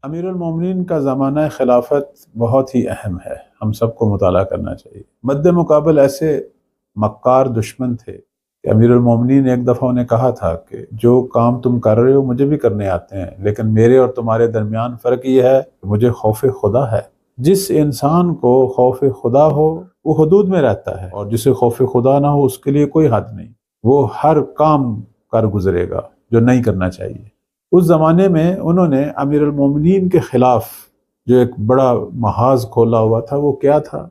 امیر المومنین کا زمانہ خلافت بہت ہی اہم ہے، ہم سب کو مطالعہ کرنا چاہیے۔ مد مقابل ایسے مکار دشمن تھے کہ امیر المومنین ایک دفعہ انہیں کہا تھا کہ جو کام تم کر رہے ہو مجھے بھی کرنے آتے ہیں، لیکن میرے اور تمہارے درمیان فرق یہ ہے کہ مجھے خوف خدا ہے۔ جس انسان کو خوف خدا ہو وہ حدود میں رہتا ہے، اور جسے خوف خدا نہ ہو اس کے لیے کوئی حد نہیں، وہ ہر کام کر گزرے گا جو نہیں کرنا چاہیے۔ اس زمانے میں انہوں نے امیر المومنین کے خلاف جو ایک بڑا محاذ کھولا ہوا تھا، وہ کیا تھا؟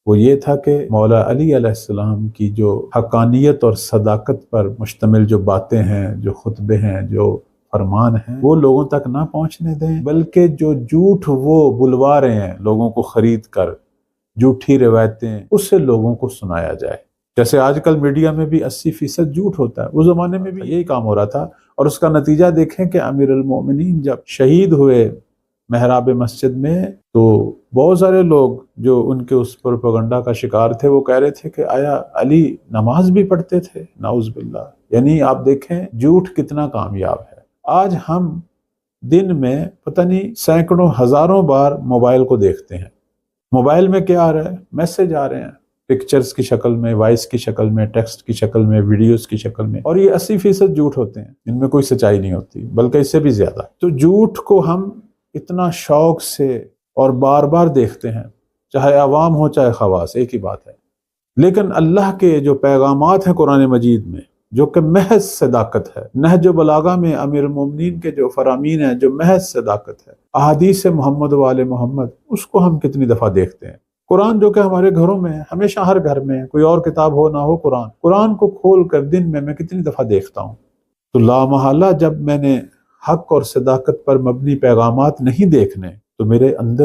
وہ یہ تھا کہ مولا علی علیہ السلام کی جو حقانیت اور صداقت پر مشتمل جو باتیں ہیں، جو خطبے ہیں، جو فرمان ہیں، وہ لوگوں تک نہ پہنچنے دیں، بلکہ جو جھوٹ وہ بلوا رہے ہیں لوگوں کو خرید کر، جھوٹی روایتیں، اس سے لوگوں کو سنایا جائے۔ جیسے آج کل میڈیا میں بھی 80% جھوٹ ہوتا ہے، اس زمانے میں بھی یہی کام ہو رہا تھا، اور اس کا نتیجہ دیکھیں کہ امیر المومنین جب شہید ہوئے محراب مسجد میں، تو بہت سارے لوگ جو ان کے اس پروپیگنڈا کا شکار تھے وہ کہہ رہے تھے کہ آیا علی نماز بھی پڑھتے تھے؟ نعوذ باللہ۔ یعنی آپ دیکھیں جھوٹ کتنا کامیاب ہے۔ آج ہم دن میں پتہ نہیں سینکڑوں ہزاروں بار موبائل کو دیکھتے ہیں۔ موبائل میں کیا آ رہا ہے؟ میسج آ رہے ہیں، پکچرز کی شکل میں، وائس کی شکل میں، ٹیکسٹ کی شکل میں، ویڈیوز کی شکل میں، اور یہ 80% جھوٹ ہوتے ہیں، ان میں کوئی سچائی نہیں ہوتی، بلکہ اس سے بھی زیادہ۔ تو جھوٹ کو ہم اتنا شوق سے اور بار بار دیکھتے ہیں، چاہے عوام ہو چاہے خواص، ایک ہی بات ہے۔ لیکن اللہ کے جو پیغامات ہیں قرآن مجید میں، جو کہ محض صداقت ہے، نہج و بلاغہ میں امیر المومنین کے جو فرامین ہیں جو محض صداقت ہے، احادیث محمد و آل محمد، اس کو ہم کتنی دفعہ دیکھتے ہیں۔ قرآن جو کہ ہمارے گھروں میں ہے، ہمیشہ ہر گھر میں، کوئی اور کتاب ہو نہ ہو، قرآن کو کھول کر دن میں کتنی دفعہ دیکھتا ہوں۔ تو لامحالہ جب میں نے حق اور صداقت پر مبنی پیغامات نہیں دیکھنے، تو میرے اندر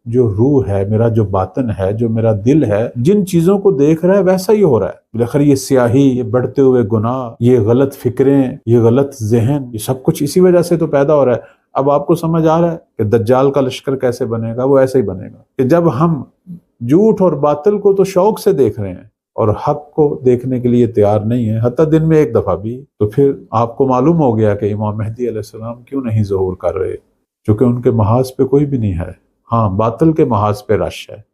جو روح ہے، میرا جو باطن ہے، جو میرا دل ہے، جن چیزوں کو دیکھ رہا ہے ویسا ہی ہو رہا ہے۔ بالاخر یہ سیاہی، یہ بڑھتے ہوئے گناہ، یہ غلط فکریں، یہ غلط ذہن، یہ سب کچھ اسی وجہ سے تو پیدا ہو رہا ہے۔ اب آپ کو سمجھ آ رہا ہے کہ دجال کا لشکر کیسے بنے گا؟ وہ ایسے ہی بنے گا کہ جب ہم جھوٹ اور باطل کو تو شوق سے دیکھ رہے ہیں اور حق کو دیکھنے کے لیے تیار نہیں ہے، حتیٰ دن میں ایک دفعہ بھی، تو پھر آپ کو معلوم ہو گیا کہ امام مہدی علیہ السلام کیوں نہیں ظہور کر رہے، چونکہ ان کے محاذ پہ کوئی بھی نہیں ہے۔ ہاں، باطل کے محاذ پہ رش ہے۔